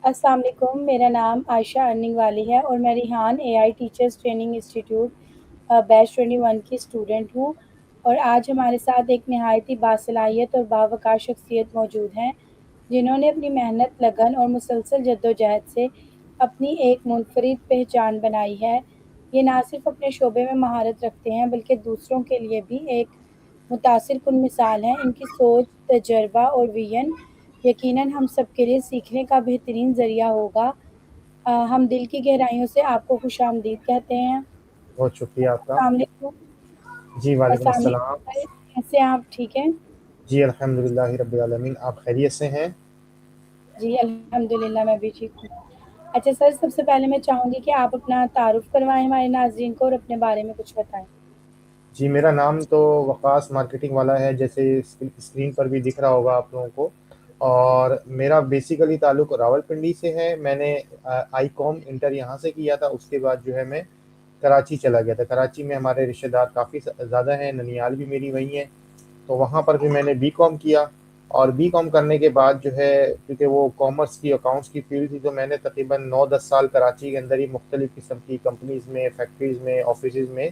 अस्सलाम वालेकुम, मेरा नाम आयशा अर्निंग वाली है और मैं Rihan AI teachers training institute batch 21 की स्टूडेंट हूँ। और आज हमारे साथ एक नहायत ही बासलाहियत और बावकार शख्सियत मौजूद हैं, जिन्होंने अपनी मेहनत, लगन और मुसलसल जद्दोजहद से अपनी एक मुनफरिद पहचान बनाई है। ये ना सिर्फ अपने शोबे में महारत रखते हैं, बल्कि दूसरों के लिए भी एक मुतासिर कुन मिसाल हैं। इनकी सोच, तजर्बा और विजन यकीनन हम सब के लिए सीखने का बेहतरीन ज़रिया होगा। हम दिल की गहराइयों से आपको खुशामदीद कहते हैं। बहुत शुक्रिया आपका। अस्सलाम वालेकुम। जी, वालेकुम अस्सलाम अस्सलाम। वालेकुम सर, कैसे हैं आप? ठीक हैं? जी, अल्हम्दुलिल्लाहि रब्बिल आलमीन। आप खैरियत से हैं? जी, अल्हम्दुलिल्लाह मैं भी ठीक हूँ। अच्छा सर, सबसे पहले मैं चाहूँगी कि आप अपना तारुफ़ करवाएँ हमारे नाज़रीन को और अपने बारे में कुछ बताएँ। जी, मेरा नाम तो वकास मार्केटिंग वाला है, जैसे स्क्रीन पर भी दिख रहा होगा आप लोगों को। और मेरा बेसिकली ताल्लुक रावलपिंडी से है। मैंने आईकॉम इंटर यहाँ से किया था। उसके बाद जो है मैं कराची चला गया था। कराची में हमारे रिश्तेदार काफ़ी ज़्यादा हैं, ननियाल भी मेरी वहीं है। तो वहाँ पर भी मैंने बीकॉम किया। और बीकॉम करने के बाद जो है, क्योंकि वो कॉमर्स की अकाउंट्स की फील्ड थी, तो मैंने तकरीबन 9-10 साल कराची के अंदर ही मुख्तलिफ़ किस्म की कंपनीज़ में, फैक्ट्रीज़ में, ऑफिसेज़ में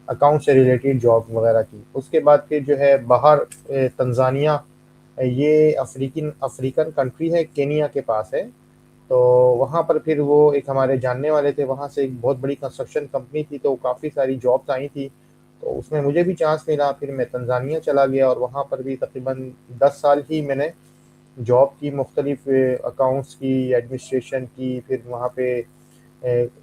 अकाउंट से रिलेटेड जॉब वगैरह की। उसके बाद फिर जो है बाहर तंजानिया, ये अफ्रीकन अफ्रीकन कंट्री है, केनिया के पास है। तो वहाँ पर फिर वो एक हमारे जानने वाले थे, वहाँ से एक बहुत बड़ी कंस्ट्रक्शन कंपनी थी, तो काफ़ी सारी जॉब्स आई थी। तो उसमें मुझे भी चांस मिला, फिर मैं तंजानिया चला गया और वहाँ पर भी तकरीबन 10 साल ही मैंने जॉब की, मुख्तलिफ अकाउंट्स की, एडमिनिस्ट्रेशन की, फिर वहाँ पे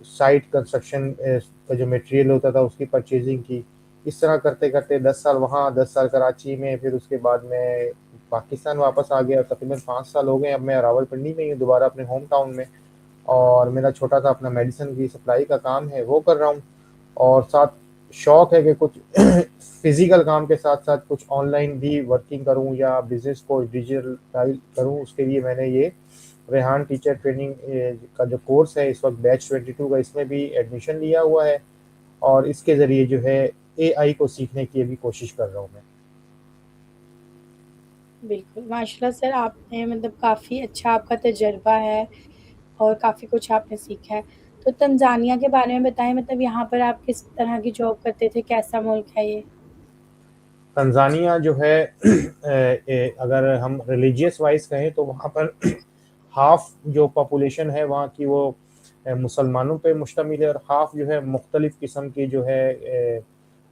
साइट कंस्ट्रक्शन का जो मटेरियल होता था उसकी परचेजिंग की। इस तरह करते करते 10 साल वहाँ, 10 साल कराची में, फिर उसके बाद मैं पाकिस्तान वापस आ गया। तकरीबन 5 साल हो गए। अब मैं रावलपिंडी में ही हूँ, दोबारा अपने होम टाउन में। और मेरा छोटा सा अपना मेडिसिन की सप्लाई का काम है, वो कर रहा हूँ। और साथ शौक है कि कुछ फिजिकल काम के साथ साथ कुछ ऑनलाइन भी वर्किंग करूँ या बिजनेस को डिजिटलाइज करूँ। उसके लिए मैंने ये रेहान टीचर ट्रेनिंग का जो कोर्स है, इस वक्त बैच 22 का, इसमें भी एडमिशन लिया हुआ है। और इसके ज़रिए जो है एआई को सीखने की अभी कोशिश कर रहा हूँ मैं। बिल्कुल, माशाल्लाह सर, आपने मतलब काफ़ी अच्छा आपका तजर्बा है और काफ़ी कुछ आपने सीखा है। तो तंज़ानिया के बारे में बताएँ, मतलब यहाँ पर आप किस तरह की जॉब करते थे? कैसा मुल्क है ये? तंजानिया जो है अगर हम रिलीजियस वाइज कहें तो वहाँ पर हाफ जो पॉपुलेशन है वहाँ की वो मुसलमानों पे मुश्तमिल है, और हाफ जो है मुख्तलिफ़ किस्म की जो है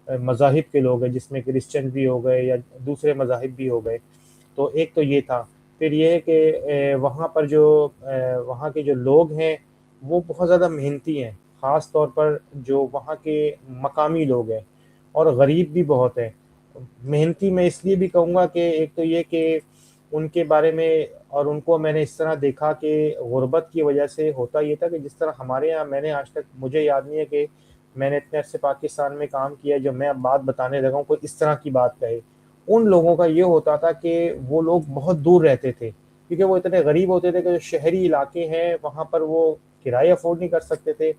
मज़ाहिब के लोग हैं, जिसमें क्रिश्चियन भी हो गए या दूसरे मज़ाहिब भी हो गए। तो एक तो ये था। फिर ये है कि वहाँ पर जो वहाँ के जो लोग हैं वो बहुत ज़्यादा मेहनती हैं, ख़ास तौर पर जो वहाँ के मकामी लोग हैं, और गरीब भी बहुत हैं। मेहनती मैं इसलिए भी कहूँगा कि एक तो ये कि उनके बारे में, और उनको मैंने इस तरह देखा कि गुर्बत की वजह से होता ये था कि जिस तरह हमारे यहाँ, मैंने आज तक, मुझे याद नहीं है कि मैंने इतने अरसे पाकिस्तान में काम किया, जब मैं अब बात बताने लगा हूँ कोई इस तरह की बात कहे। उन लोगों का ये होता था कि वो लोग बहुत दूर रहते थे, क्योंकि वो इतने गरीब होते थे कि जो शहरी इलाके हैं वहाँ पर वो किराया अफोर्ड नहीं कर सकते थे।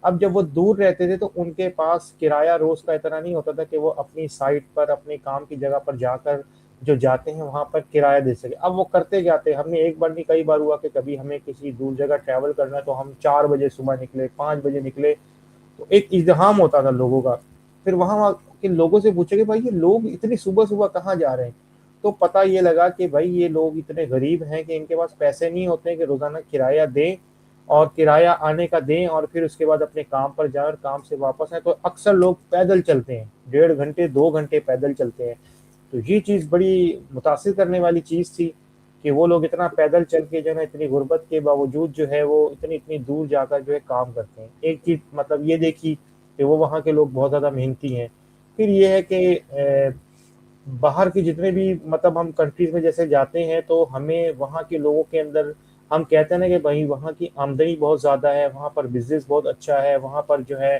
अब जब वो दूर रहते थे तो उनके पास किराया रोज़ का इतना नहीं होता था कि वो अपनी साइट पर, अपने काम की जगह पर जाकर जो जाते हैं वहाँ पर किराया दे सके। अब वो करते क्या थे, हमने एक बार नहीं कई बार हुआ कि कभी हमें किसी दूर जगह ट्रैवल करना है तो हम 4 बजे सुबह निकले, 5 बजे निकले। तो एक इज़्दिहाम होता था लोगों का। फिर वहाँ के लोगों से पूछे कि भाई ये लोग इतनी सुबह-सुबह कहाँ जा रहे हैं? तो पता ये लगा कि भाई ये लोग इतने गरीब हैं कि इनके पास पैसे नहीं होते हैं कि रोज़ाना किराया दें, और किराया आने का दें, और फिर उसके बाद अपने काम पर जाएँ और काम से वापस आएँ। तो अक्सर लोग पैदल चलते हैं, 1.5 घंटे, 2 घंटे पैदल चलते हैं। तो ये चीज़ बड़ी मुतासिर करने वाली चीज़ थी कि वो लोग इतना पैदल चल के जो है, इतनी गुर्बत के बावजूद जो है वो इतनी-इतनी दूर जाकर जो है काम करते हैं। एक चीज़ मतलब ये देखी कि वो वहाँ के लोग बहुत ज़्यादा मेहनती हैं। फिर ये है कि बाहर के जितने भी, मतलब हम कंट्रीज़ में जैसे जाते हैं तो हमें वहाँ के लोगों के अंदर, हम कहते हैं ना कि भाई वहाँ की आमदनी बहुत ज़्यादा है, वहाँ पर बिज़नेस बहुत अच्छा है, वहाँ पर जो है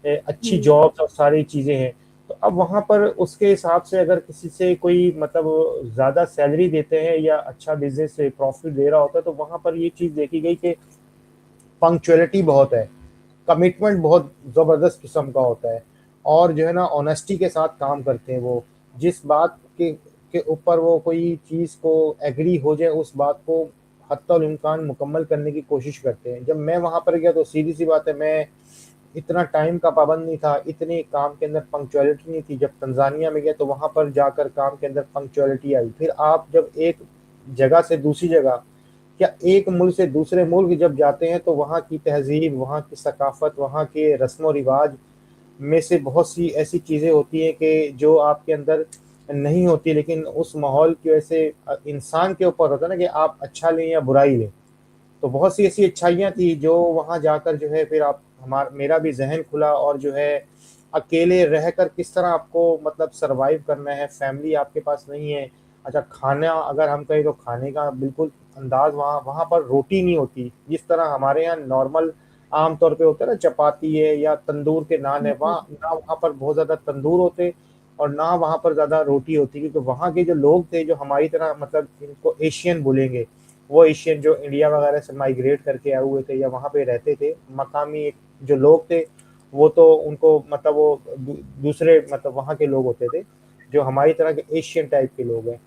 अच्छी हुँ। जॉब्स और सारी चीज़ें हैं। तो अब वहाँ पर उसके हिसाब से अगर किसी से कोई मतलब ज़्यादा सैलरी देते हैं या अच्छा बिज़नेस प्रॉफ़िट दे रहा होता है, तो वहाँ पर ये चीज़ देखी गई कि पंक्चुअलिटी बहुत है, कमिटमेंट बहुत ज़बरदस्त किस्म का होता है, और जो है ना ऑनेस्टी के साथ काम करते हैं वो। जिस बात के ऊपर वो कोई चीज़ को एग्री हो जाए, उस बात को हत्तल इम्कान मुकम्मल करने की कोशिश करते हैं। जब मैं वहाँ पर गया तो सीधी-सी बात है, मैं इतना टाइम का पाबंद नहीं था, इतनी काम के अंदर पंक्चुअलिटी नहीं थी। जब तंज़ानिया में गया तो वहाँ पर जाकर काम के अंदर पंक्चुअलिटी आई। फिर आप जब एक जगह से दूसरी जगह या एक मुल्क से दूसरे मुल्क जब जाते हैं तो वहाँ की तहज़ीब, वहाँ की सकाफ़त, वहाँ के रस्म-व-रिवाज में से बहुत सी ऐसी चीज़ें होती हैं कि जो आपके अंदर नहीं होती, लेकिन उस माहौल की वजह से इंसान के ऊपर होता है ना कि आप अच्छा लें या बुराई लें। तो बहुत सी ऐसी अच्छाइयाँ थी जो वहाँ जाकर जो है फिर आप हमार मेरा भी ज़हन खुला, और जो है अकेले रहकर किस तरह आपको मतलब सर्वाइव करना है, फैमिली आपके पास नहीं है। अच्छा, खाना अगर हम कहें तो खाने का बिल्कुल अंदाज़ वहाँ वहाँ पर रोटी नहीं होती, जिस तरह हमारे यहाँ नॉर्मल आम तौर पे होता है ना, चपाती है या तंदूर के नान है, जी। ना वहाँ पर बहुत ज़्यादा तंदूर होते और ना वहाँ पर ज़्यादा रोटी होती, क्योंकि वहाँ के जो लोग थे जो हमारी तरह मतलब इनको एशियन बोलेंगे, वो एशियन जो इंडिया वगैरह से माइग्रेट करके आए हुए थे या वहाँ पे रहते थे, मकामी जो लोग थे, वो तो उनको मतलब वो दूसरे मतलब वहाँ के लोग होते थे, जो हमारी तरह के एशियन टाइप के लोग हैं।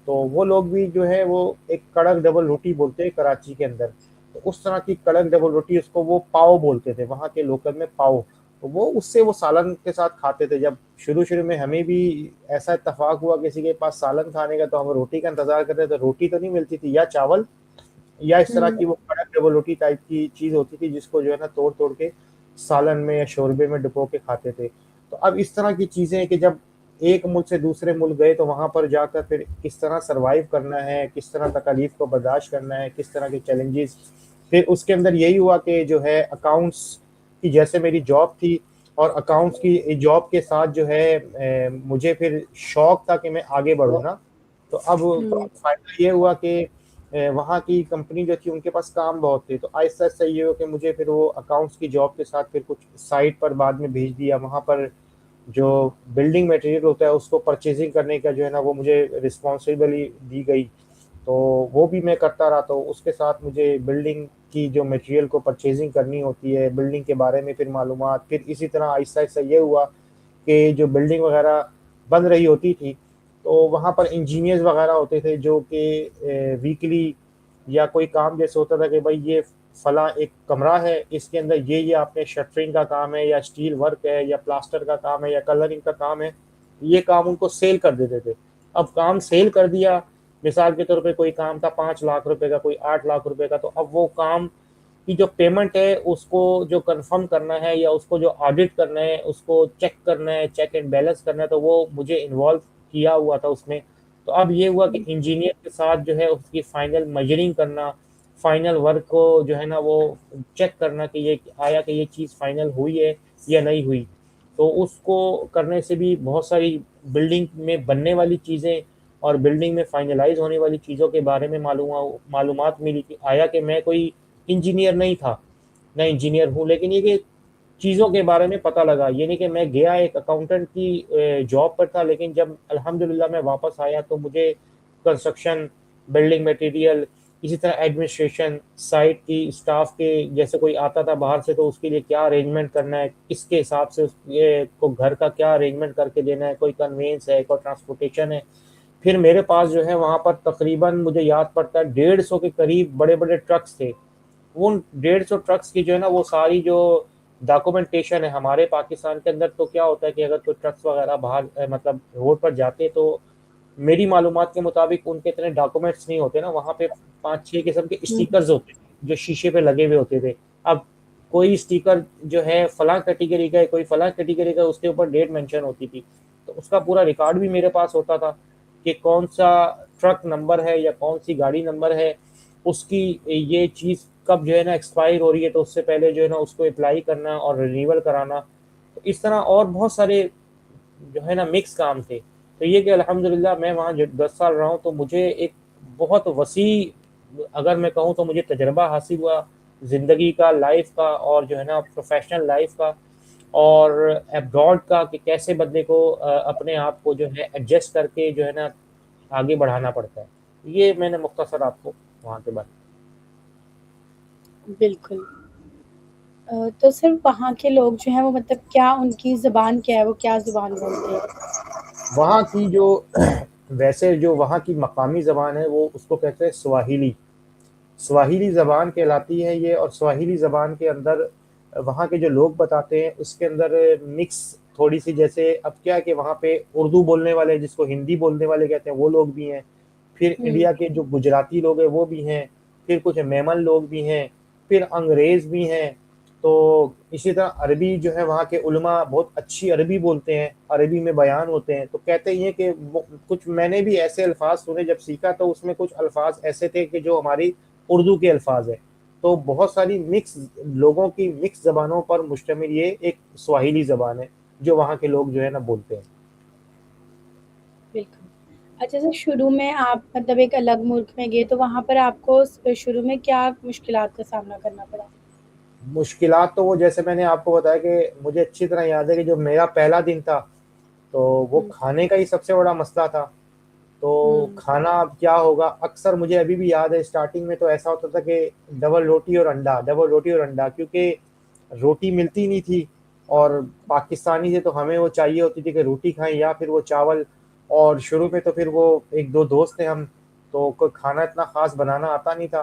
तो वो लोग भी जो है वो एक कड़क डबल रोटी बोलते हैं कराची के अंदर। तो उस तरह की कड़क डबल रोटी, उसको वो पाव बोलते थे वहाँ के लोकल में, पाव। तो वो उससे वो सालन के साथ खाते थे। जब शुरू-शुरू में हमें भी ऐसा इत्तेफ़ाक हुआ किसी के पास सालन खाने का, तो हम रोटी का इंतज़ार कर रहे थे, रोटी तो नहीं मिलती थी, या चावल या इस तरह हुँ। की वो कड़क डबल रोटी टाइप की चीज़ होती थी, जिसको जो है ना तोड़-तोड़ के सालन में या शोरबे में डुबो के खाते थे। तो अब इस तरह की चीज़ें हैं कि जब एक मुल्क से दूसरे मुल्क गए तो वहाँ पर जाकर फिर किस तरह सर्वाइव करना है, किस तरह तकालीफ को बर्दाश्त करना है, किस तरह के चैलेंजेस। फिर उसके अंदर यही हुआ कि जो है अकाउंट्स की जैसे मेरी जॉब थी, और अकाउंट्स की जॉब के साथ जो है मुझे फिर शौक था कि मैं आगे बढ़ूँ ना। तो अब हुँ। फ़ायदा ये हुआ कि वहाँ की कंपनी जो थी उनके पास काम बहुत थे, तो आहिस्ता-आहिस्ता ये हुआ कि मुझे फिर वो अकाउंट्स की जॉब के साथ फिर कुछ साइट पर बाद में भेज दिया। वहाँ पर जो बिल्डिंग मटेरियल होता है उसको परचेज़िंग करने का जो है ना वो मुझे रिस्पॉन्सिबिली दी गई। तो वो भी मैं करता रहा, तो उसके साथ मुझे बिल्डिंग की जो मटेरियल को परचेज़िंग करनी होती है, बिल्डिंग के बारे में फिर मालूमात, फिर इसी तरह आहिस्ता-आहिस्ता ये हुआ कि जो बिल्डिंग वगैरह बन रही होती थी, तो वहाँ पर इंजीनियर्स वगैरह होते थे जो कि वीकली या कोई काम जैसे होता था कि भाई ये फलाँ एक कमरा है, इसके अंदर ये आपने शटरिंग का काम है या स्टील वर्क है या प्लास्टर का काम है या कलरिंग का काम है, ये काम उनको सेल कर देते थे। अब काम सेल कर दिया, मिसाल के तौर पे कोई काम था 5 लाख रुपए का, कोई 8 लाख रुपए का, तो अब वो काम की जो पेमेंट है उसको जो कन्फर्म करना है या उसको जो ऑडिट करना है, उसको चेक करना है, चेक एंड बैलेंस करना है, तो वो मुझे इन्वॉल्व किया हुआ था उसमें। तो अब ये हुआ कि इंजीनियर के साथ जो है उसकी फाइनल मेजरिंग करना, फाइनल वर्क को जो है ना वो चेक करना कि ये आया कि ये चीज़ फाइनल हुई है या नहीं हुई। तो उसको करने से भी बहुत सारी बिल्डिंग में बनने वाली चीज़ें और बिल्डिंग में फाइनलाइज़ होने वाली चीज़ों के बारे में मालूमात मिली कि आया कि मैं कोई इंजीनियर नहीं था, मैं इंजीनियर हूँ, लेकिन ये कि चीज़ों के बारे में पता लगा। ये नहीं कि मैं गया एक अकाउंटेंट की जॉब पर था, लेकिन जब अल्हम्दुलिल्लाह मैं वापस आया तो मुझे कंस्ट्रक्शन, बिल्डिंग मटेरियल, इसी तरह एडमिनिस्ट्रेशन, साइट की स्टाफ के जैसे कोई आता था बाहर से तो उसके लिए क्या अरेंजमेंट करना है, किसके हिसाब से उसके को घर का क्या अरेंजमेंट करके देना है, कोई कन्वेंस है, कोई ट्रांसपोर्टेशन है। फिर मेरे पास जो है वहाँ पर तकरीबन मुझे याद पड़ता है 150 के करीब बड़े-बड़े ट्रक्स थे। उन 150 ट्रक्स की जो है ना वो सारी जो डॉक्यूमेंटेशन है हमारे पाकिस्तान के अंदर, तो क्या होता है कि अगर कोई ट्रक्स वगैरह बाहर मतलब रोड पर जाते तो मेरी मालूमात के मुताबिक उनके इतने डॉक्यूमेंट्स नहीं होते ना, वहाँ पे 5-6 किस्म के हुँ। स्टिकर्स होते थे, जो शीशे पे लगे हुए होते थे। अब कोई स्टिकर जो है फलाँ कैटेगरी का है, कोई फलाँ कैटेगरी का है, उसके ऊपर डेट मेंशन होती थी। तो उसका पूरा रिकॉर्ड भी मेरे पास होता था कि कौन-सा ट्रक नंबर है या कौन-सी गाड़ी नंबर है, उसकी ये चीज़ कब जो है ना एक्सपायर हो रही है, तो उससे पहले जो है ना उसको अप्लाई करना और रिन्यूअल कराना। तो इस तरह और बहुत सारे जो है ना मिक्स काम थे। तो ये कि अल्हम्दुलिल्लाह मैं वहाँ ज 10 साल रहा हूँ तो मुझे एक बहुत वसी, अगर मैं कहूँ तो मुझे तजुर्बा हासिल हुआ ज़िंदगी का, लाइफ़ का और जो है ना प्रोफ़ेशनल लाइफ़ का और अब्रॉड का, कि कैसे बंदे को अपने आप को जो है एडजस्ट करके जो है ना आगे बढ़ाना पड़ता है। ये मैंने मुख्तसर आपको वहाँ के बारे में। बिल्कुल। तो सिर्फ़ वहाँ के लोग जो हैं वो मतलब क्या उनकी ज़ुबान क्या है, वो क्या ज़ुबान बोलते हैं? वहाँ की जो वैसे जो वहाँ की मकामी ज़बान है वो उसको कहते हैं स्वाहिली। स्वाहिली ज़बान कहलाती है ये, और स्वाहिली ज़बान के अंदर वहाँ के जो लोग बताते हैं उसके अंदर मिक्स थोड़ी सी, जैसे अब क्या है कि वहाँ पे उर्दू बोलने वाले जिसको हिंदी बोलने वाले कहते हैं वो लोग भी हैं, फिर हुँ, इंडिया के जो गुजराती लोग हैं वो भी हैं, फिर कुछ मेमन लोग भी हैं, फिर अंग्रेज़ भी हैं। तो इसी तरह अरबी जो है वहाँ के उलमा बहुत अच्छी अरबी बोलते हैं, अरबी में बयान होते हैं। तो कहते ये हैं कि कुछ मैंने भी ऐसे अल्फाज सुने जब सीखा, तो उसमें कुछ अल्फाज ऐसे थे कि जो हमारी उर्दू के अल्फाज है। तो बहुत सारी मिक्स लोगों की मिक्स जबानों पर मुश्तमिल ये एक स्वाहिली जबान है जो वहाँ के लोग जो है ना बोलते हैं। बिल्कुल। अच्छा सर, शुरू में आप मतलब एक अलग मुल्क में गए, तो वहाँ पर आपको शुरू में क्या मुश्किलात का सामना करना पड़ा? मुश्किलात तो वो जैसे मैंने आपको बताया कि मुझे अच्छी तरह याद है कि जो मेरा पहला दिन था, तो वो हुँ, खाने का ही सबसे बड़ा मसला था। तो हुँ, खाना अब क्या होगा, अक्सर मुझे अभी भी याद है स्टार्टिंग में तो ऐसा होता था कि डबल रोटी और अंडा, डबल रोटी और अंडा, क्योंकि रोटी मिलती नहीं थी, और पाकिस्तानी से तो हमें वो चाहिए होती थी कि रोटी खाएं या फिर वो चावल। और शुरू में तो फिर वो एक दो दोस्त थे हम, तो कोई खाना इतना खास बनाना आता नहीं था,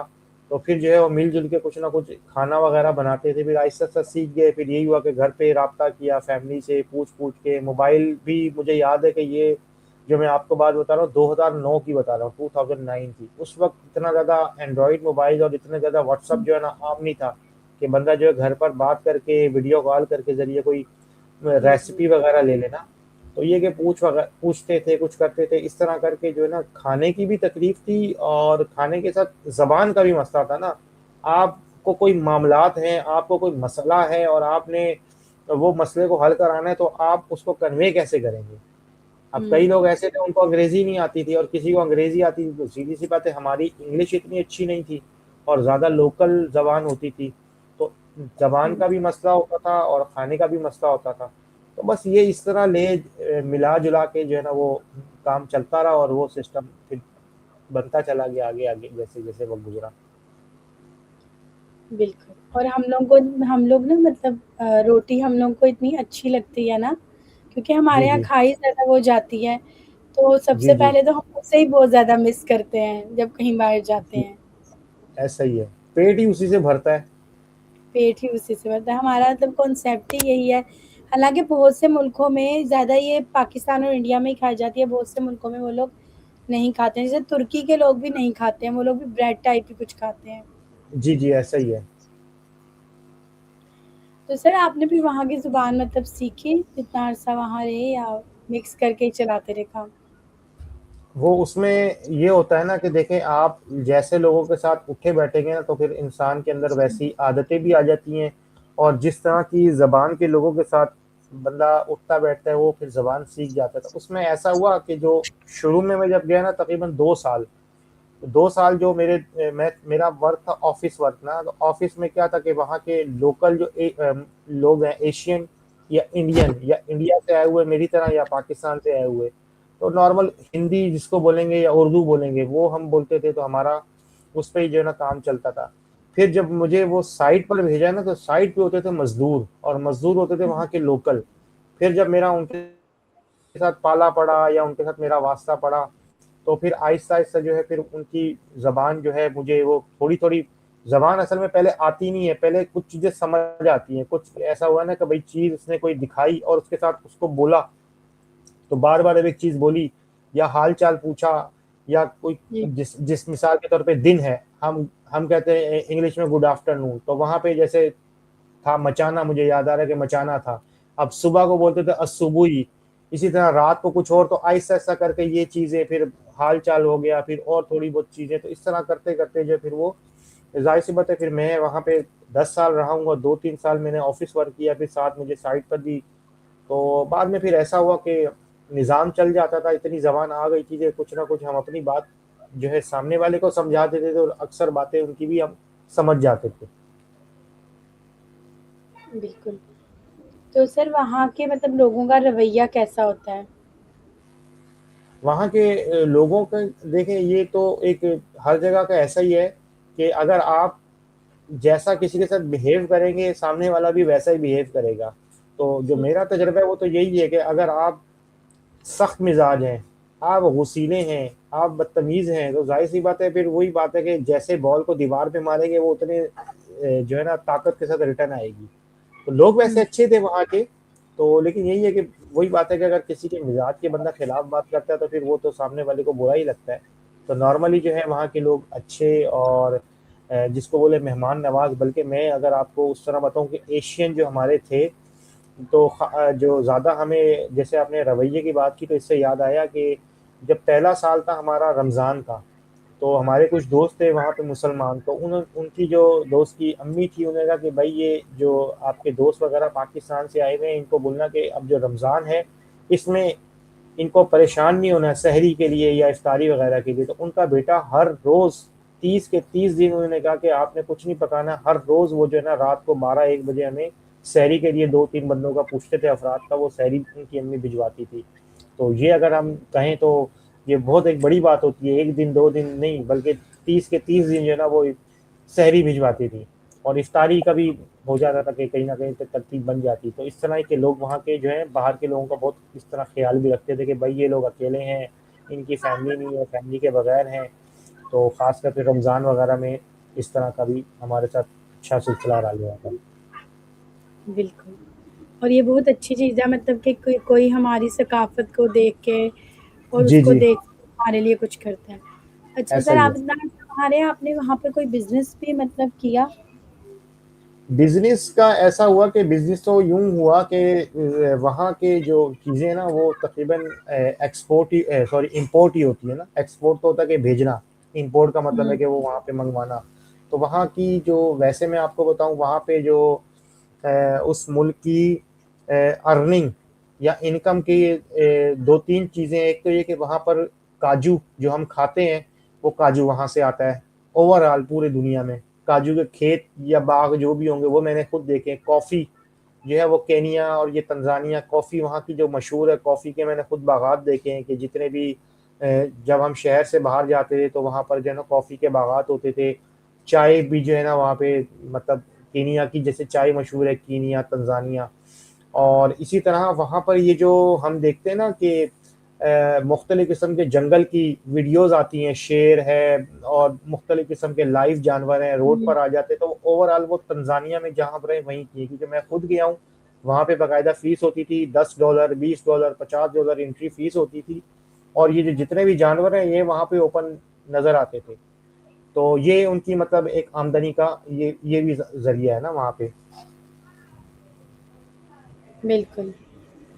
तो फिर जो है वो मिलजुल के कुछ ना कुछ खाना वगैरह बनाते थे। फिर आहिस्ता आहिस्ता सीख गए, फिर यही हुआ कि घर पे रब्ता किया फैमिली से पूछ पूछ के। मोबाइल भी मुझे याद है कि ये जो मैं आपको बात बता रहा हूँ 2009 की बता रहा हूँ, 2009 की। उस वक्त इतना ज़्यादा एंड्रॉइड मोबाइल और इतना ज़्यादा व्हाट्सअप हुँ, जो है ना आम नहीं था कि बंदा जो है घर पर बात करके वीडियो कॉल करके ज़रिए कोई जी, जी। रेसिपी वगैरह ले लेना। तो ये कि पूछते थे, कुछ करते थे, इस तरह करके जो है ना खाने की भी तकलीफ थी, और खाने के साथ ज़बान का भी मसला था ना। आपको कोई मामलात हैं, आपको कोई मसला है और आपने वो मसले को हल कराना है, तो आप उसको कन्वे कैसे करेंगे? अब कई हुँ, लोग ऐसे थे उनको अंग्रेज़ी नहीं आती थी, और किसी को अंग्रेज़ी आती थी, तो सीधी-सी बात है हमारी इंग्लिश इतनी अच्छी नहीं थी और ज़्यादा लोकल ज़बान होती थी। तो ज़बान हुँ, का भी मसला होता था और खाने का भी मसला होता था। तो बस ये इस तरह मिला-जुला के जो है ना वो काम चलता रहा, और वो सिस्टम फिर बनता चला गया आगे-आगे जैसे-जैसे वक़्त गुज़रा। बिल्कुल। और हम लोग ना मतलब रोटी हम लोग को इतनी अच्छी लगती है ना, क्योंकि हमारे जी, यहाँ जी। खाई ज़्यादा वो जाती है, तो जी, सबसे जी। पहले तो हम उसे ही बहुत ज़्यादा मिस करते हैं, जब कहीं बाहर जाते जी, हैं। ऐसा ही है। पेट ही उसी से भरता है। पेट ही उसी से भरता है, हमारा मतलब कॉन्सेप्ट ही यही है। हालाँकि बहुत से मुल्कों में ज़्यादा ये पाकिस्तान और इंडिया में ही खाई जाती है, बहुत से मुल्कों में वो लोग नहीं खाते हैं। जैसे तुर्की के लोग भी नहीं खाते हैं, वो लोग भी ब्रेड टाइप ही कुछ खाते हैं। जी, जी, ऐसा ही है। तो सर आपने फिर वहाँ की ज़ुबान मतलब सीखी, जितना अरसा वहाँ रहे, या मिक्स करके ही चलाते रहे काम? वो उसमें ये होता है ना कि देखें आप जैसे लोगों के साथ उठे बैठेंगे ना, तो फिर इंसान के अंदर वैसी आदतें भी आ जाती हैं, और जिस तरह की ज़बान के लोगों के साथ बंदा उठता बैठता है वो फिर ज़बान सीख जाता है। तो उसमें ऐसा हुआ कि जो शुरू में मैं जब गया ना तकरीबन 2 साल, 2 साल जो मेरा वर्क था ऑफिस वर्क ना, तो ऑफिस में क्या था कि वहाँ के लोकल लोग हैं एशियन या इंडियन या इंडिया से आए हुए मेरी तरह या पाकिस्तान से आए हुए, तो नॉर्मल हिंदी जिसको बोलेंगे या उर्दू बोलेंगे वो हम बोलते थे, तो हमारा उस पे ही जो है ना काम चलता था। फिर जब मुझे वो साइट पर भेजा ना, तो साइट पे होते थे मजदूर, और मजदूर होते थे हुँ, वहाँ के लोकल। फिर जब मेरा उनके साथ पाला पड़ा या उनके साथ मेरा वास्ता पड़ा, तो फिर आहिस्ता-आहिस्ता जो है फिर उनकी ज़बान जो है मुझे वो थोड़ी-थोड़ी ज़बान असल में पहले आती नहीं है, पहले कुछ चीज़ें समझ आती हैं। कुछ ऐसा हुआ ना कि भई चीज़ उसने कोई दिखाई और उसके साथ उसको बोला, तो बार-बार अब एक चीज़ बोली या हाल-चाल पूछा, या कोई जी। जिस जिस मिसाल के तौर पे दिन है, हम कहते हैं इंग्लिश में गुड आफ्टरनून, तो वहाँ पे जैसे था मचाना, मुझे याद आ रहा है कि मचाना था। अब सुबह को बोलते थे अस्सुबुही, इसी तरह रात को कुछ और, तो आहिस्ता-आहिस्ता करके ये चीज़ें फिर हाल-चाल हो गया, फिर और थोड़ी बहुत चीज़ें, तो इस तरह करते-करते जो फिर वो ज़ाहिर-सी बात है फिर मैं वहाँ पे 10 साल रहा हूँ और 2-3 साल मैंने ऑफ़िस वर्क किया, फिर साथ मुझे साइट पर भी। तो बाद में फिर ऐसा हुआ कि निज़ाम चल जाता था, इतनी ज़बान आ गई थी कि कुछ ना कुछ हम अपनी बात जो है सामने वाले को समझा देते थे, और अक्सर बातें उनकी भी हम समझ जाते थे। बिल्कुल। तो सर वहाँ के मतलब लोगों का रवैया कैसा होता है? वहाँ के लोगों का देखें, ये तो एक हर जगह का ऐसा ही है कि अगर आप जैसा किसी के साथ बिहेव करेंगे, सामने वाला भी वैसा ही बिहेव करेगा। तो जो जी। मेरा तजुर्बा है वो तो यही है कि अगर आप सख्त मिजाज हैं, आप गुस्सीले हैं, आप बदतमीज़ हैं, तो ज़ाहिर-सी बात है, फिर वही बात है कि जैसे बॉल को दीवार पे मारेंगे वो उतने जो है ना ताकत के साथ रिटर्न आएगी। तो लोग वैसे हुँ, अच्छे थे वहाँ के, तो लेकिन यही है कि वही बात है कि अगर किसी के मिज़ाज के बंदा खिलाफ बात करता है तो फिर वो तो सामने वाले को बुरा ही लगता है। तो नॉर्मली जो है वहाँ के लोग अच्छे और जिसको बोले मेहमान नवाज़, बल्कि मैं अगर आपको उस तरह बताऊँ कि एशियन जो हमारे थे, तो जो ज़्यादा हमें, जैसे आपने रवैये की बात की तो इससे याद आया कि जब पहला साल था हमारा रमज़ान का, तो हमारे कुछ दोस्त थे वहाँ पे मुसलमान, तो उनकी जो दोस्त की अम्मी थी, उन्होंने कहा कि भाई ये जो आपके दोस्त वगैरह पाकिस्तान से आए हुए हैं, इनको बोलना कि अब जो रमज़ान है इसमें इनको परेशान नहीं होना है सहरी के लिए या इफ्तारी वगैरह के लिए। तो उनका बेटा हर रोज़ 30 के 30 दिन उन्होंने कहा कि आपने कुछ नहीं पकाना, हर रोज़ वो जो है ना रात को 12-1 बजे हमें सहरी के लिए 2-3 बंदों का पूछते थे अफराद का, वो सहरी उनकी अम्मी भिजवाती थी। तो ये अगर हम कहें तो ये बहुत एक बड़ी बात होती है, 1 दिन 2 दिन नहीं बल्कि 30 के 30 दिन जो है ना वो सहरी भिजवाती थी, और इफ्तारी का भी हो जाता था कि कहीं न कहीं पे तरतीब बन जाती। तो इस तरह के लोग वहाँ के जो हैं बाहर के लोगों का बहुत इस तरह ख़्याल भी रखते थे कि भई ये लोग अकेले हैं, इनकी फ़ैमिली नहीं है, फ़ैमिली के बगैर हैं। तो ख़ासकर के रमज़ान वग़ैरह में इस तरह का भी हमारे साथ अच्छा सिलसिला रहा हुआ था। बिल्कुल। और ये बहुत अच्छी चीज़ है मतलब कि कोई कोई हमारी सकाफ़त को देख के और जी, उसको जी। देख के हमारे लिए कुछ करता है। अच्छा ऐसा सर ही आप है। बताना चाह रहे हैं आपने वहाँ पे कोई बिज़नेस भी मतलब किया? बिज़नेस का ऐसा हुआ कि बिज़नेस तो यूँ हुआ कि वहाँ के जो चीज़ें हैं ना वो तकरीबन एक्सपोर्ट ही सॉरी इम्पोर्ट ही होती है ना, एक्सपोर्ट तो होता है कि भेजना, इम्पोर्ट का मतलब है हुँ, कि वो वहाँ पे मँगवाना। तो वहाँ की जो, वैसे मैं आपको बताऊँ वहाँ पे जो उस मुल्क की अर्निंग या इनकम की 2-3 चीज़ें, एक तो ये कि वहाँ पर काजू जो हम खाते हैं, वो काजू वहाँ से आता है। ओवरऑल पूरी दुनिया में काजू के खेत या बाग जो भी होंगे वो मैंने खुद देखे हैं। कॉफ़ी जो है वो केनिया और ये तंज़ानिया, कॉफ़ी वहाँ की जो मशहूर है, कॉफ़ी के मैंने खुद बागात देखे हैं कि जितने भी जब हम शहर से बाहर जाते थे तो वहाँ पर जो है ना कॉफ़ी के बागात होते थे। चाय भी जो है ना वहाँ पे, मतलब केनिया की जैसे चाय मशहूर है, केनिया, तंज़ानिया। और इसी तरह वहाँ पर ये जो हम देखते हैं ना कि मुख्तलिफ़ किस्म के जंगल की वीडियोज़ आती हैं, शेर है और मुख्तलिफ़ किस्म के लाइव जानवर हैं, रोड हुँ, पर आ जाते हैं, तो ओवरऑल वो तंज़ानिया में जहाँ पर है वहीं की है, क्योंकि मैं खुद गया हूँ, वहाँ पे बाकायदा फ़ीस होती थी $10, $20, $50 एंट्री फ़ीस होती थी, और ये जो जितने भी जानवर हैं, ये वहाँ पे ओपन नज़र आते थे। तो ये उनकी मतलब एक आमदनी का ये भी ज़रिया है ना वहाँ पे। बिल्कुल।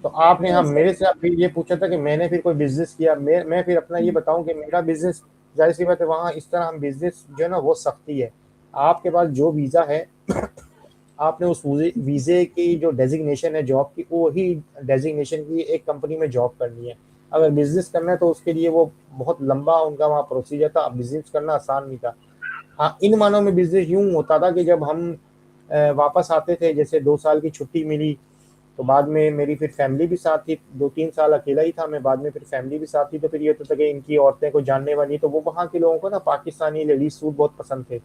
तो आपने, तो हाँ, सर मेरे से आप ये पूछा था कि मैंने फिर कोई बिज़नेस किया। मैं फिर अपना ये हुँ, बताऊँ कि मेरा बिज़नेस, ज़ाहिर-सी बात है वहाँ इस तरह हम बिज़नेस जो है ना वो सख्ती है। आपके पास जो वीज़ा है आपने उस वीज़े की जो डेज़िग्नेशन है जॉब की, वो वही डेज़िग्नेशन की एक कंपनी में जॉब करनी है। अगर बिज़नेस करना है तो उसके लिए वो बहुत लंबा उनका वहाँ प्रोसीजर था, बिज़नेस करना आसान नहीं था। हाँ, इन मानों में बिज़नेस यूँ होता था कि जब हम वापस आते थे, जैसे 2 साल की छुट्टी मिली, तो बाद में मेरी फिर फैमिली भी साथ थी, 2-3 साल अकेला ही था मैं, बाद में फिर फैमिली भी साथ थी, तो फिर ये होता था कि इनकी औरतें को जानने वाली, तो वो वहाँ के लोगों को ना पाकिस्तानी लेडीज़ सूट बहुत पसंद थे।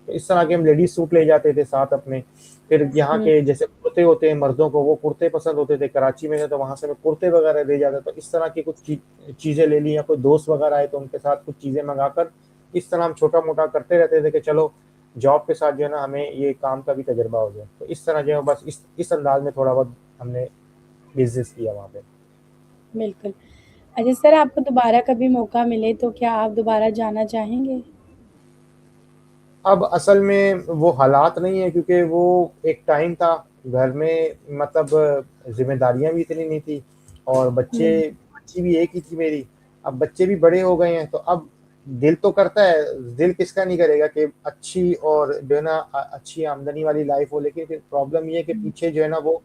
तो इस तरह के हम लेडीज़ सूट ले जाते थे साथ अपने। फिर यहाँ हुँ, के जैसे कुर्ते होते हैं मर्दों को, वो कुर्ते पसंद होते थे, कराची में थे तो वहाँ से मैं कुर्ते वगैरह ले जाता, तो इस तरह की कुछ चीज़ें ले ली, या कोई दोस्त वगैरह आए तो उनके साथ कुछ चीज़ें मँगाकर इस तरह हम छोटा-मोटा करते रहते थे कि चलो जॉब के साथ जो है ना हमें ये काम का भी तजुर्बा हो जाए। तो इस तरह जो है बस इस अंदाज़ में थोड़ा बहुत हमने बिज़नेस किया वहाँ पे। बिल्कुल। अच्छा सर आपको दोबारा कभी मौका मिले तो क्या आप दोबारा जाना चाहेंगे? अब असल में वो हालात नहीं है, क्योंकि वो एक टाइम था, घर में मतलब ज़िम्मेदारियाँ भी इतनी नहीं थी, और हुँ, बच्ची भी एक ही थी मेरी। अब बच्चे भी बड़े हो गए हैं, तो अब दिल तो करता है, दिल किसका नहीं करेगा कि अच्छी और जो है ना अच्छी आमदनी वाली लाइफ़ हो, लेकिन फिर प्रॉब्लम ये है कि हुँ, पीछे जो है ना वो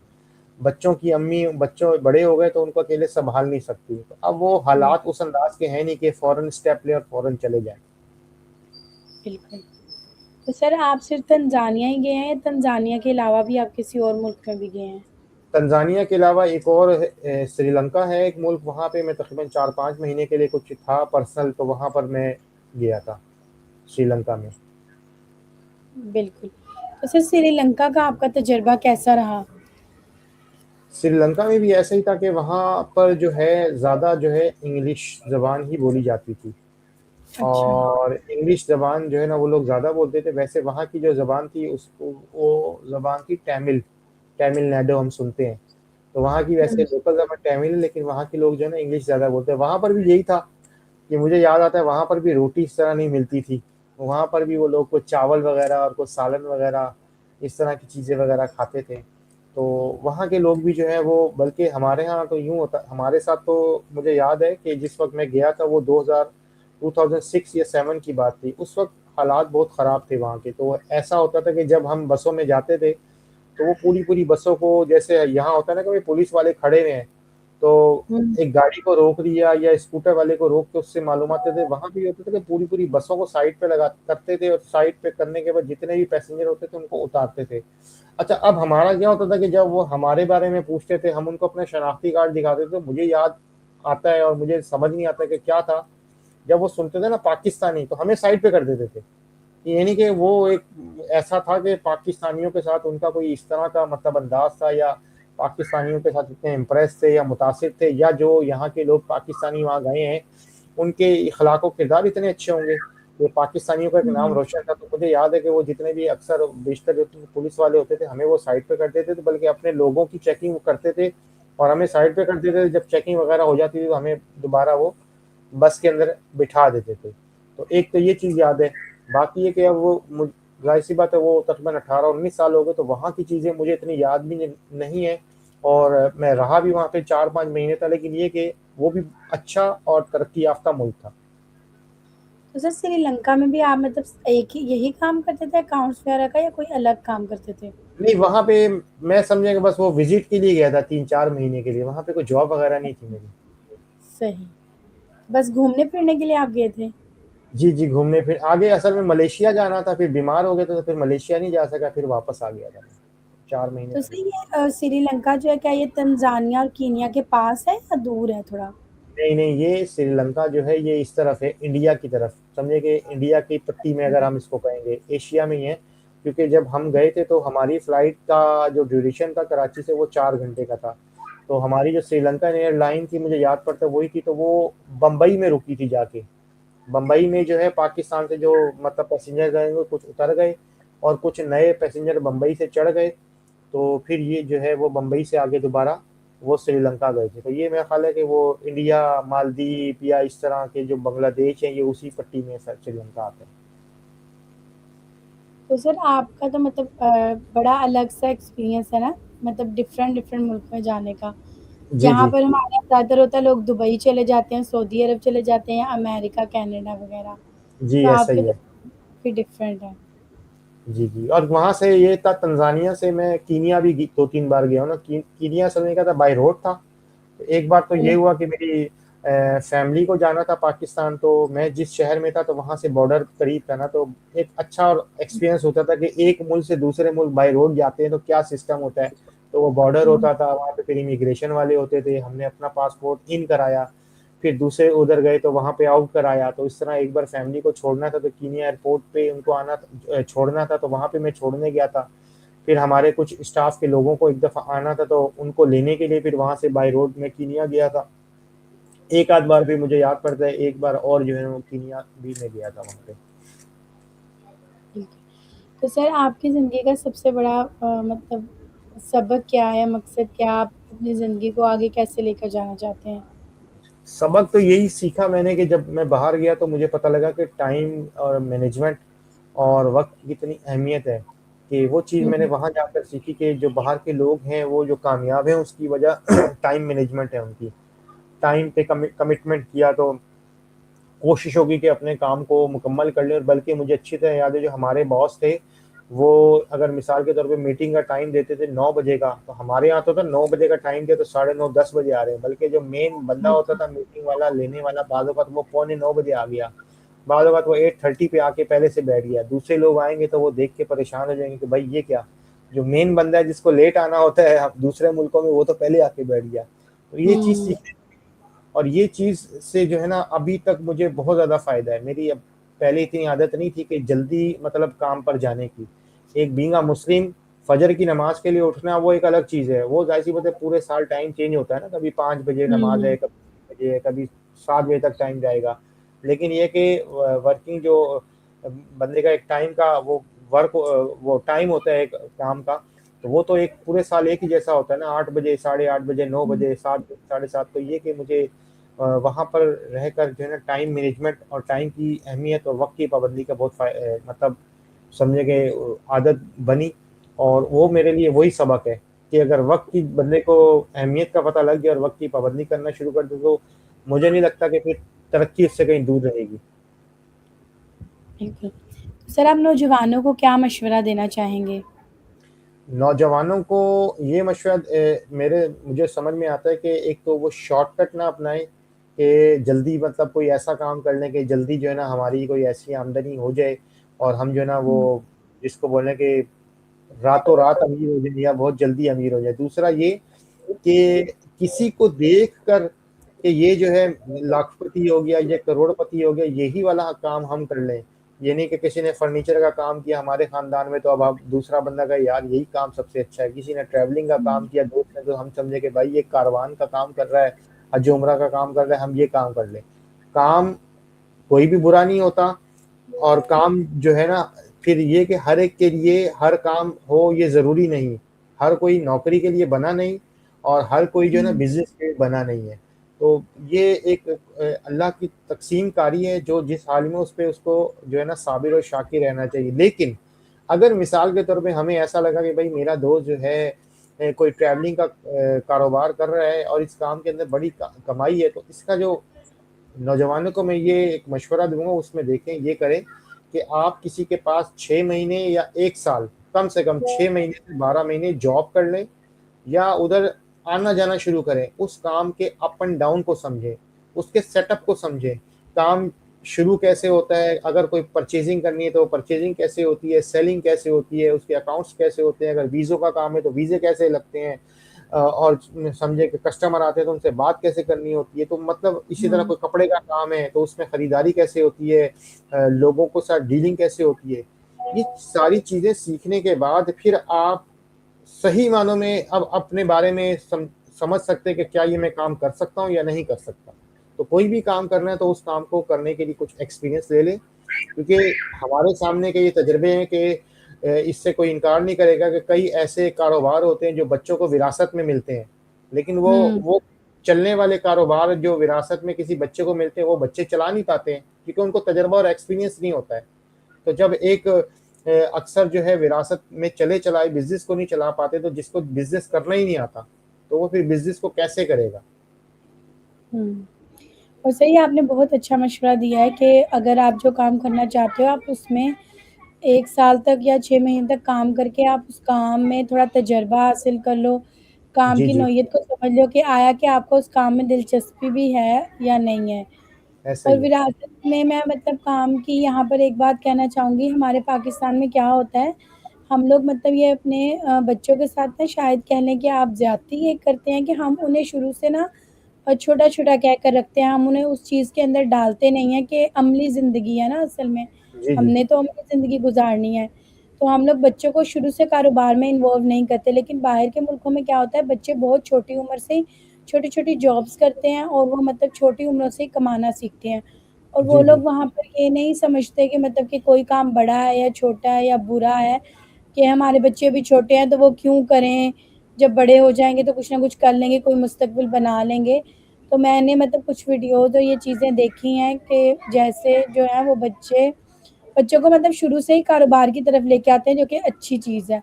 बच्चों की अम्मी, बच्चों बड़े हो गए तो उनको अकेले सँभाल नहीं सकती। तो अब वो हुँ, हालात उस अंदाज़ के हैं नहीं कि फ़ौरन स्टेप लें और फ़ौरन चले जाएँ। बिल्कुल। तो सर आप सिर्फ़ तंज़ानिया ही गए हैं या तंज़ानिया के अलावा भी आप किसी और मुल्क में भी गए हैं? तंज़ानिया के अलावा एक और है, श्रीलंका है एक मुल्क, वहाँ पे मैं तकरीबन 4-5 महीने के लिए कुछ था पर्सनल, तो वहाँ पर मैं गया था, श्रीलंका में। बिल्कुल। तो सर श्रीलंका का आपका तजुर्बा कैसा रहा? श्रीलंका में भी ऐसा ही था कि वहाँ पर जो है ज़्यादा जो है इंग्लिश ज़बान ही बोली जाती थी अच्छा। और इंग्लिश ज़बान जो है ना वो लोग ज़्यादा बोलते थे। वैसे वहाँ की जो ज़बान थी उसको वो ज़बान थी तमिल, तमिलनाडु हम सुनते हैं। तो वहाँ की वैसे हुँ, लोकल ज़बान तमिल है लेकिन वहाँ के लोग जो है ना इंग्लिश ज़्यादा बोलते हैं। वहाँ पर भी यही था कि मुझे याद आता है वहाँ पर भी रोटी इस तरह नहीं मिलती थी। वहाँ पर भी वो लोग कुछ चावल वग़ैरह और कुछ सालन वग़ैरह इस तरह की चीज़ें वग़ैरह खाते थे। तो वहाँ के लोग भी जो है वो बल्कि हमारे यहाँ तो यूँ होता हमारे साथ तो मुझे याद है कि जिस वक़्त मैं गया था वो 2006 या 7 की बात थी। उस वक़्त हालात बहुत ख़राब थे वहाँ के। तो ऐसा होता था कि जब हम बसों में जाते थे, तो वो पूरी-पूरी बसों को जैसे यहाँ होता है ना कि भाई पुलिस वाले खड़े हुए हैं, तो हुँ, एक गाड़ी को रोक लिया या स्कूटर वाले को रोक के उससे मालूमात लेते थे। वहाँ भी होता था कि पूरी-पूरी बसों को साइड पे लगा करते थे और साइड पे करने के बाद जितने भी पैसेंजर होते थे उनको उतारते थे। अच्छा, अब हमारा क्या होता था कि जब वो हमारे बारे में पूछते थे, हम उनको अपना शनाख्ती कार्ड दिखाते थे, तो मुझे याद आता है और मुझे समझ नहीं आता कि क्या था, जब वो सुनते थे ना पाकिस्तानी, तो हमें साइड पे कर देते थे। ये नहीं कि वो एक ऐसा था कि पाकिस्तानियों के साथ उनका कोई इस तरह का मतलब अंदाज़ था या पाकिस्तानियों के साथ इतने इम्प्रेस थे या मुतासिर थे या जो यहाँ के लोग पाकिस्तानी वहाँ गए हैं, उनके इखलाक व किरदार इतने अच्छे होंगे। ये पाकिस्तानियों का एक नाम हुँ, रोशन था, तो मुझे याद है कि वो जितने भी अक्सर बेशतर जो पुलिस वाले होते थे, हमें वो साइड पे कर देते थे, बल्कि अपने लोगों की चेकिंग वो करते थे और हमें साइड पे कर देते थे। जब चेकिंग वगैरह हो जाती थी, तो हमें दोबारा वो बस के अंदर बिठा देते थे। तो एक तो ये चीज़ याद है। बाकी ये कि अब वो ज़ाहिर-सी बात है वो तकरीबन 18-19 साल हो गए, तो वहाँ की चीज़ें मुझे इतनी याद भी नहीं है और मैं रहा भी वहाँ पे 4-5 महीने था, लेकिन ये कि वो भी अच्छा और तरक्की याफ़्ता मुल्क था। तो सर श्रीलंका में भी आप मतलब एक ही यही काम करते थे अकाउंट्स वगैरह का या कोई अलग काम करते थे? नहीं, वहाँ पे मैं समझे कि बस वो विज़िट के लिए गया था 3-4 महीने के लिए, वहाँ पे कोई जॉब वगैरह नहीं थी मेरी। सही। बस घूमने-फिरने के लिए आप गए थे? जी, जी, घूमने फिर आगे असल में मलेशिया जाना था, फिर बीमार हो गए थे, तो फिर मलेशिया नहीं जा सका, फिर वापस आ गया था मैं। 4 महीने तो लगे सर थे। ये श्रीलंका जो है क्या ये तंज़ानिया और कीनिया के पास है या दूर है थोड़ा? नहीं, नहीं, ये श्रीलंका जो है ये इस तरफ है, इंडिया की तरफ। समझिए कि इंडिया की पट्टी में अगर हम इसको कहेंगे, एशिया में ही है। क्योंकि जब हम गए थे तो हमारी फ्लाइट का जो ड्यूरेशन था कराची से वो 4 घंटे का था। तो हमारी जो श्रीलंकन एयरलाइन थी मुझे याद पड़ता है वही थी, तो वो बम्बई में रुकी थी जाके। बम्बई में जो है पाकिस्तान से जो मतलब पैसेंजर गए वो कुछ उतर गए और कुछ नए पैसेंजर बम्बई से चढ़ गए। तो फिर ये जो है वो बम्बई से आगे दोबारा वो श्रीलंका गए थे। तो ये मेरा ख़्याल है कि वो इंडिया, मालदीव या इस तरह के जो बांग्लादेश हैं ये उसी पट्टी में श्रीलंका आते हैं। तो सर आपका तो मतलब बड़ा अलग-सा एक्सपीरियंस है ना? मतलब डिफरेंट डिफरेंट मुल्क में जाने का। जी, यहाँ जी। पर हमारे यहाँ ज़्यादातर होता है लोग दुबई चले जाते हैं, सऊदी अरब चले जाते हैं, अमेरिका, कनाडा वगैरह। जी, तो ऐसा आपके ही तो है। काफ़ी डिफरेंट है। जी, जी। और वहाँ से ये था तंज़ानिया से मैं कीनिया भी 2-3 बार गया हूँ ना। कीनिया समझने का था बाय रोड था। एक बार तो ये हुँ, हुआ कि मेरी फैमिली को जाना था पाकिस्तान, तो मैं जिस शहर में था तो वहाँ से बॉर्डर करीब था ना, तो एक अच्छा और एक्सपीरियंस होता था कि एक मुल्क से दूसरे मुल्क बाय रोड जाते हैं तो क्या सिस्टम होता है। तो वो बॉर्डर हुँ, होता था, वहाँ पे फिर इमिग्रेशन वाले होते थे, हमने अपना पासपोर्ट इन कराया, फिर दूसरे उधर गए तो वहाँ पे आउट कराया। तो इस तरह एक बार फैमिली को छोड़ना था तो कीनिया एयरपोर्ट पे उनको छोड़ना था, तो वहाँ पे मैं छोड़ने गया था। फिर हमारे कुछ स्टाफ के लोगों को एक दफ़ा आना था तो उनको लेने के लिए फिर वहाँ से बाय रोड मैं कीनिया गया था। एक आध बार भी मुझे याद पड़ता है, एक बार और जो है वो कीनिया भी मैं गया था वहाँ पे। ठीक है। तो सर आपकी ज़िंदगी का सबसे बड़ा मतलब सबक क्या है, मकसद क्या है? आप अपनी ज़िंदगी को आगे कैसे लेकर जाना चाहते हैं? सबक तो यही सीखा मैंने कि जब मैं बाहर गया तो मुझे पता लगा कि टाइम और मैनेजमेंट और वक़्त की कितनी अहमियत है, कि वो चीज़ हुँ, मैंने वहाँ जाकर सीखी कि जो बाहर के लोग हैं वो जो कामयाब हैं उसकी वजह टाइम मैनेजमेंट है उनकी। टाइम पे कमिटमेंट किया तो कोशिश होगी कि अपने काम को मुकम्मल कर लें। और बल्कि मुझे अच्छी तरह याद है जो हमारे बॉस थे, वो अगर मिसाल के तौर पे मीटिंग का टाइम देते थे 9 बजे का, तो हमारे यहाँ तो था 9 बजे का टाइम दिया तो साढ़े 9 10 बजे आ रहे हैं। बल्कि जो मेन बंदा हुँ, होता था मीटिंग वाला, लेने वाला, बाज़ औक़ात वो पौने 9 बजे आ गया। बाज़ औक़ात वो 8:30 पे आके पहले से बैठ गया। दूसरे लोग आएँगे तो वो देख के परेशान हो जाएँगे कि भाई ये क्या? जो मेन बंदा है जिसको लेट आना होता है अब दूसरे मुल्कों में वो तो पहले आके बैठ गया। तो ये चीज़ हुँ, सीखने और ये चीज़ से जो है ना अभी तक मुझे बहुत ज़्यादा फ़ायदा है। मेरी अब पहले इतनी आदत नहीं थी कि जल्दी मतलब काम पर जाने की। एक बीइंग अ मुस्लिम फजर की नमाज के लिए उठना वो एक अलग चीज़ है। वो ज़ाहिर सी बात है पूरे साल टाइम चेंज होता है ना, कभी 5 बजे नमाज है, हुँ, कभी 6 बजे है, कभी 7 बजे तक टाइम जाएगा। लेकिन ये कि वर्किंग जो बंदे का एक टाइम का वो वो टाइम होता है एक काम का, तो वो तो एक पूरे साल एक ही जैसा होता है ना, 8 बजे, साढ़े 8 बजे, 9 हुँ, बजे, 7 बजे, साढ़े 7। तो ये कि मुझे वहाँ पर रहकर जो है ना टाइम मैनेजमेंट और टाइम की अहमियत और वक़्त की पाबंदी का बहुत मतलब समझे कि आदत बनी, और वो मेरे लिए वही सबक है कि अगर वक़्त की बंदे को अहमियत का पता लग गया और वक़्त की पाबंदी करना शुरू कर दे, तो मुझे नहीं लगता कि फिर तरक्की उससे कहीं दूर रहेगी। बिल्कुल। सर आप नौजवानों को क्या मशवरा देना चाहेंगे? नौजवानों को ये मशवरा मेरे मुझे समझ में आता है कि एक तो वो शॉर्टकट ना अपनाएँ कि जल्दी मतलब कोई ऐसा काम कर लें कि जल्दी जो है ना हमारी कोई ऐसी आमदनी हो जाए और हम जो है ना वो हुँ, जिसको बोलें कि रातों-रात अमीर हो जाएँ या बहुत जल्दी अमीर हो जाएँ। दूसरा ये कि किसी को देखकर कि ये जो है लाखपति हो गया, ये करोड़पति हो गया, यही वाला काम हम कर लें। ये नहीं कि किसी ने फर्नीचर का काम किया हमारे ख़ानदान में, तो अब आप दूसरा बंदा कहे यार यही काम सबसे अच्छा है। किसी ने ट्रैवलिंग का काम हुँ, किया दोस्त ने, तो हम समझे कि भाई ये कारवान का काम कर रहा है, हज-उम्रा का काम कर रहा है, हम ये काम कर लें। काम कोई भी बुरा नहीं होता, और काम जो है ना फिर ये कि हर एक के लिए हर काम हो ये ज़रूरी नहीं। हर कोई नौकरी के लिए बना नहीं, और हर कोई जो है ना हुँ, बिज़नेस के लिए बना नहीं है। तो ये एक अल्लाह की तक़सीम कारी है, जो जिस हाल में उस पे उसको जो है ना साबिर और शाकिर रहना चाहिए। लेकिन अगर मिसाल के तौर पे हमें ऐसा लगा कि भई मेरा दोस्त जो है कोई ट्रैवलिंग का कारोबार कर रहा है और इस काम के अंदर बड़ी क कमाई है, तो इसका जो नौजवानों को मैं ये एक मशवरा दूँगा, उसमें देखें, ये करें कि आप किसी के पास 6 महीने या 1 साल, कम से कम 6 महीने से 12 महीने जॉब कर लें या उधर आना-जाना शुरू करें। उस काम के अप एंड डाउन को समझें, उसके सेटअप को समझें। काम शुरू कैसे होता है, अगर कोई परचेज़िंग करनी है तो परचेज़िंग कैसे होती है, सेलिंग कैसे होती है, उसके अकाउंट्स कैसे होते हैं, अगर वीज़ों का काम है तो वीज़े कैसे लगते हैं, और समझे कि कस्टमर आते हैं तो उनसे बात कैसे करनी होती है। तो मतलब इसी तरह हुँ, कोई कपड़े का काम है तो उसमें खरीदारी कैसे होती है, लोगों के साथ डीलिंग कैसे होती है। ये सारी चीज़ें सीखने के बाद फिर आप सही मानों में अब अपने बारे में समझ सकते हैं कि क्या ये मैं काम कर सकता हूँ या नहीं कर सकता। तो कोई भी काम करना है तो उस काम को करने के लिए कुछ एक्सपीरियंस ले लें, क्योंकि हमारे सामने के ये तजुर्बे हैं कि इससे कोई इनकार नहीं करेगा कि कई ऐसे कारोबार होते हैं जो बच्चों को विरासत में मिलते हैं। लेकिन हुँ, वो चलने वाले कारोबार जो विरासत में किसी बच्चे को मिलते हैं, वो बच्चे चला नहीं पाते हैं, क्योंकि उनको तजुर्बा और एक्सपीरियंस नहीं होता है। तो जब एक अक्सर जो है विरासत में चले चलाए बिज़नेस को नहीं चला पाते, तो जिसको बिज़नेस करना ही नहीं आता, तो वो फिर बिज़नेस को कैसे करेगा? हुँ। और सही आपने बहुत अच्छा मशवरा दिया है कि अगर आप जो काम करना चाहते हो आप उसमें 1 साल तक या 6 महीने तक काम करके आप उस काम में थोड़ा तजर्बा हासिल कर लो, काम जी, की जी, नौइयत को समझ लो कि आया कि आपको उस काम में दिलचस्पी भी है या नहीं है। ऐसा और ही है। विरासत में मैं मतलब काम की यहाँ पर एक बात कहना चाहूँगी, हमारे पाकिस्तान में क्या होता है, हम लोग मतलब ये अपने बच्चों के साथ ना शायद कह लें कि आप ज़्यादती ये करते हैं कि हम उन्हें शुरू से ना छोटा-छोटा कहकर रखते हैं, हम उन्हें उस चीज़ के अंदर डालते नहीं हैं कि अमली ज़िंदगी है ना असल में, जी, जी, हमने तो अमली ज़िंदगी गुज़ारनी है। तो हम लोग बच्चों को शुरू से कारोबार में इन्वॉल्व नहीं करते, लेकिन बाहर के मुल्कों में क्या होता है, बच्चे बहुत छोटी उम्र से ही छोटी-छोटी जॉब्स करते हैं और वो मतलब छोटी उम्रों से ही कमाना सीखते हैं। और वो जी, लोग जी, वहाँ पर ये नहीं समझते कि मतलब कि कोई काम बड़ा है या छोटा है या बुरा है, कि हमारे बच्चे अभी छोटे हैं तो वो क्यों करें, जब बड़े हो जाएँगे तो कुछ ना कुछ कर लेंगे, कोई मुस्तकबिल बना लेंगे। तो मैंने मतलब कुछ वीडियोज़ और ये चीज़ें देखी हैं कि जैसे जो है वो बच्चों को मतलब शुरू से ही कारोबार की तरफ लेके आते हैं जो कि अच्छी चीज़ है।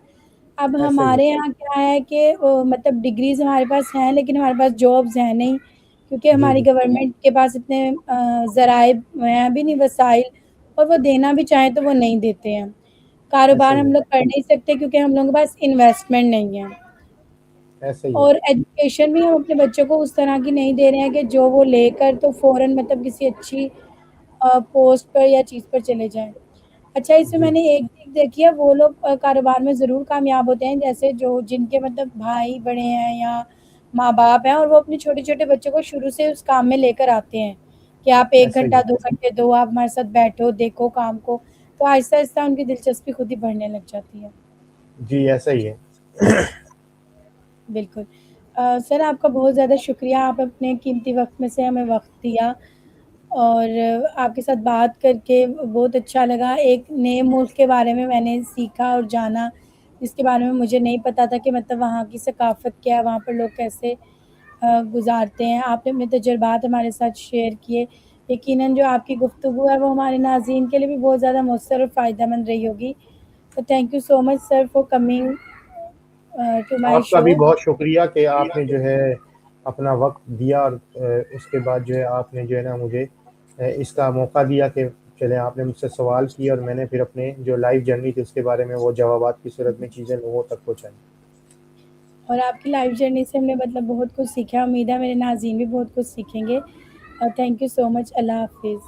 अब ऐसा ही है। हमारे यहाँ क्या है कि मतलब डिग्रीज़ हमारे पास हैं लेकिन हमारे पास जॉब्स हैं नहीं, क्योंकि जी, हमारी जी, गवर्नमेंट के पास इतने ज़राए हैं भी नहीं वसाइल और वो देना भी चाहें तो वो नहीं देते हैं। ऐसा कारोबार ही हम है। लोग कर नहीं सकते क्योंकि हम लोगों के पास इन्वेस्टमेंट नहीं है। ऐसा ही है। और एजुकेशन भी हम अपने बच्चों को उस तरह की नहीं दे रहे हैं कि जो वो लेकर तो फ़ौरन मतलब किसी अच्छी पोस्ट पर या चीज़ पर चले जाएँ। अच्छा इसमें जी, मैंने एक चीज़ देखी है वो लोग कारोबार में ज़रूर कामयाब होते हैं जैसे जो जिनके मतलब भाई बड़े हैं या माँ-बाप हैं और वो अपने छोटे-छोटे बच्चों को शुरू से उस काम में लेकर आते हैं, कि आप 1 ऐसा ही घंटा है। 2 घंटे दो, आप हमारे साथ बैठो, देखो काम को। तो आहिस्ता-आहिस्ता उनकी दिलचस्पी खुद ही बढ़ने लग जाती है। जी, ऐसा ही है। बिल्कुल। सर आपका बहुत ज़्यादा शुक्रिया, आप अपने कीमती वक़्त में से हमें वक़्त दिया और आपके साथ बात करके बहुत अच्छा लगा। एक नए मुल्क के बारे में मैंने सीखा और जाना, जिसके बारे में मुझे नहीं पता था कि मतलब वहाँ की सक़ाफ़त क्या है, वहाँ पर लोग कैसे गुज़ारते हैं। आपने अपने तजुर्बात हमारे साथ शेयर किए। यकीनन जो आपकी गुफ्तगू है वो हमारे नाज़रीन के लिए भी बहुत ज़्यादा मौसर और फ़ायदेमंद रही होगी। तो thank you so much sir for coming to my आपका शो। भी बहुत शुक्रिया कि आपने जो है अपना वक़्त दिया और उसके बाद जो है आपने जो है ना मुझे इसका मौका दिया कि चलें आपने मुझसे सवाल किए और मैंने फिर अपने जो लाइफ़ जर्नी थी उसके बारे में वो जवाबात की सूरत में चीज़ें लोगों तक पहुँचाई। और आपकी लाइफ जर्नी से हमने मतलब बहुत कुछ सीखा। उम्मीद है मेरे नाज़रीन भी बहुत कुछ सीखेंगे। Thank you so much. अल्लाह हाफ़िज़।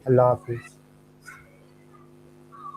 अल्लाह हाफ़िज़।